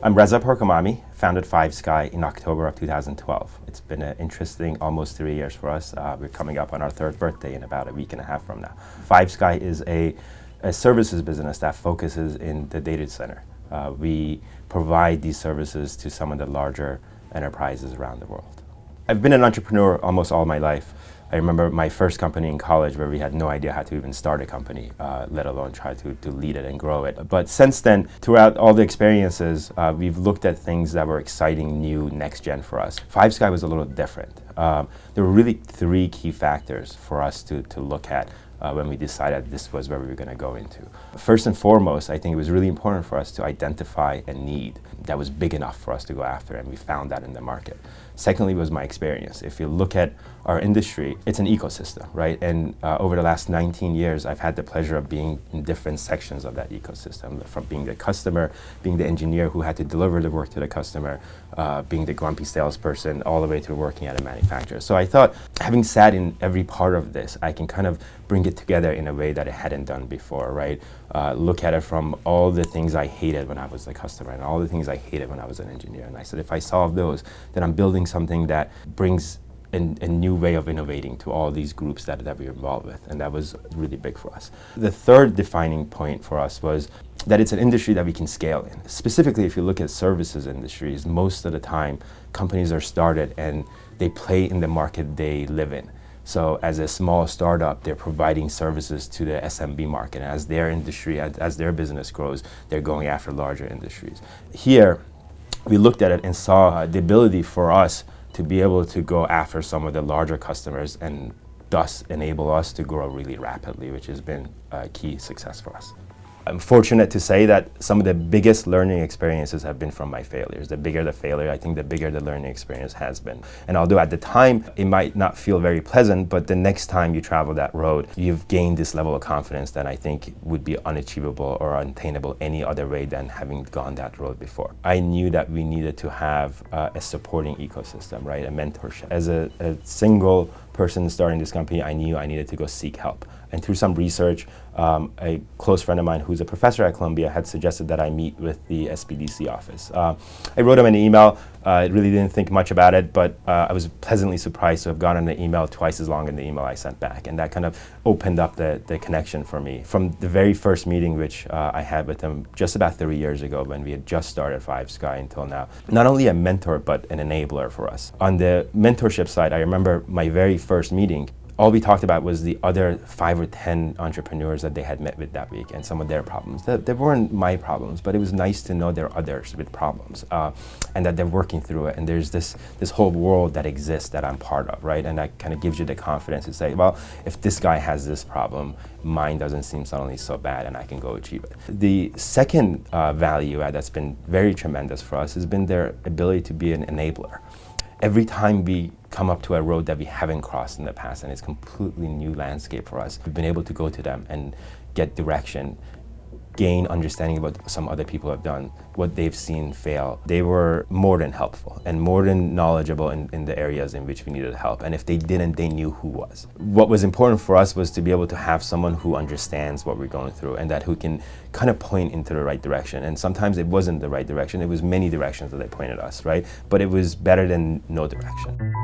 I'm Reza Porkamami, founded Five Sky in October of 2012. It's been an interesting almost 3 years for us. We're coming up on our third birthday in about a week and a half from now. Five Sky is a services business that focuses in the data center. We provide these services to some of the larger enterprises around the world. I've been an entrepreneur almost all my life. I remember my first company in college where we had no idea how to even start a company, let alone try to lead it and grow it. But since then, throughout all the experiences, we've looked at things that were exciting, new, next gen for us. Five Sky was a little different. There were really three key factors for us to look at when we decided this was where we were going to go into. First and foremost, I think it was really important for us to identify a need that was big enough for us to go after, and we found that in the market. Secondly was my experience. If you look at our industry, it's an ecosystem, right? And over the last 19 years, I've had the pleasure of being in different sections of that ecosystem, from being the customer, being the engineer who had to deliver the work to the customer, being the grumpy salesperson, all the way to working at a manufacturer. So I thought, having sat in every part of this, I can kind of bring it together in a way that I hadn't done before, right? Look at it from all the things I hated when I was a customer and all the things I hated when I was an engineer. And I said, if I solve those, then I'm building something that brings a new way of innovating to all these groups that we're involved with. And that was really big for us. The third defining point for us was that it's an industry that we can scale in. Specifically, if you look at services industries, most of the time, companies are started and they play in the market they live in. So as a small startup, they're providing services to the SMB market. And as their industry, as their business grows, they're going after larger industries. Here, we looked at it and saw the ability for us to be able to go after some of the larger customers and thus enable us to grow really rapidly, which has been a key success for us. I'm fortunate to say that some of the biggest learning experiences have been from my failures. The bigger the failure, I think the bigger the learning experience has been. And although at the time it might not feel very pleasant, but the next time you travel that road, you've gained this level of confidence that I think would be unachievable or unattainable any other way than having gone that road before. I knew that we needed to have a supporting ecosystem, right? A mentorship. As a single person starting this company, I knew I needed to go seek help. And through some research, a close friend of mine who's a professor at Columbia had suggested that I meet with the SBDC office. I wrote him an email. I really didn't think much about it, but I was pleasantly surprised to have gotten an email twice as long as the email I sent back. And that kind of opened up the connection for me. From the very first meeting, which I had with him just about 3 years ago when we had just started Five Sky until now, not only a mentor, but an enabler for us. On the mentorship side, I remember my very first meeting, all we talked about was the other 5 or 10 entrepreneurs that they had met with that week and some of their problems. They weren't my problems, but it was nice to know there are others with problems and that they're working through it. And there's this whole world that exists that I'm part of, right? And that kind of gives you the confidence to say, well, if this guy has this problem, mine doesn't seem suddenly so bad and I can go achieve it. The second value add that's been very tremendous for us has been their ability to be an enabler. Every time we come up to a road that we haven't crossed in the past and it's a completely new landscape for us, we've been able to go to them and get direction, gain understanding of what some other people have done, what they've seen fail. They were more than helpful and more than knowledgeable in the areas in which we needed help. And if they didn't, they knew who was. What was important for us was to be able to have someone who understands what we're going through and that who can kind of point into the right direction. And sometimes it wasn't the right direction. It was many directions that they pointed us, right? But it was better than no direction.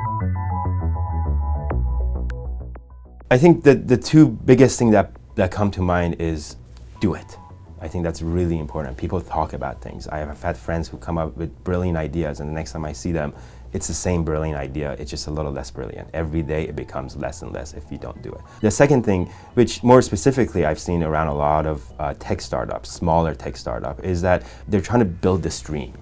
I think that the two biggest things that come to mind is do it. I think that's really important. People talk about things. I have had friends who come up with brilliant ideas and the next time I see them, it's the same brilliant idea, it's just a little less brilliant. Every day it becomes less and less if you don't do it. The second thing, which more specifically I've seen around a lot of tech startups, smaller tech startups, is that they're trying to build this dream.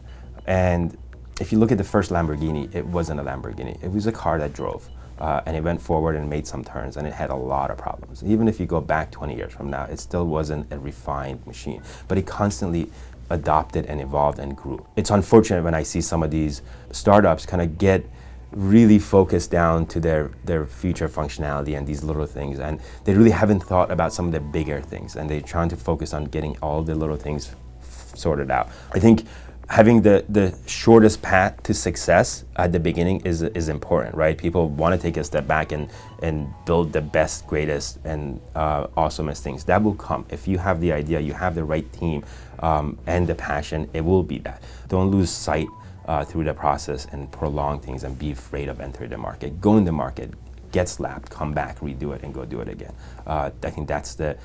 And if you look at the first Lamborghini, it wasn't a Lamborghini. It was a car that drove. And it went forward and made some turns, and it had a lot of problems. Even if you go back 20 years from now, it still wasn't a refined machine. But it constantly adopted and evolved and grew. It's unfortunate when I see some of these startups kind of get really focused down to their future functionality and these little things, and they really haven't thought about some of the bigger things, and they're trying to focus on getting all the little things sorted out. I think having the shortest path to success at the beginning is important, right? People want to take a step back and build the best, greatest, and awesomest things. That will come. If you have the idea, you have the right team, and the passion, it will be that. Don't lose sight through the process and prolong things and be afraid of entering the market. Go in the market, get slapped, come back, redo it, and go do it again. I think that's the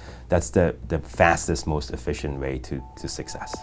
fastest, most efficient way to success.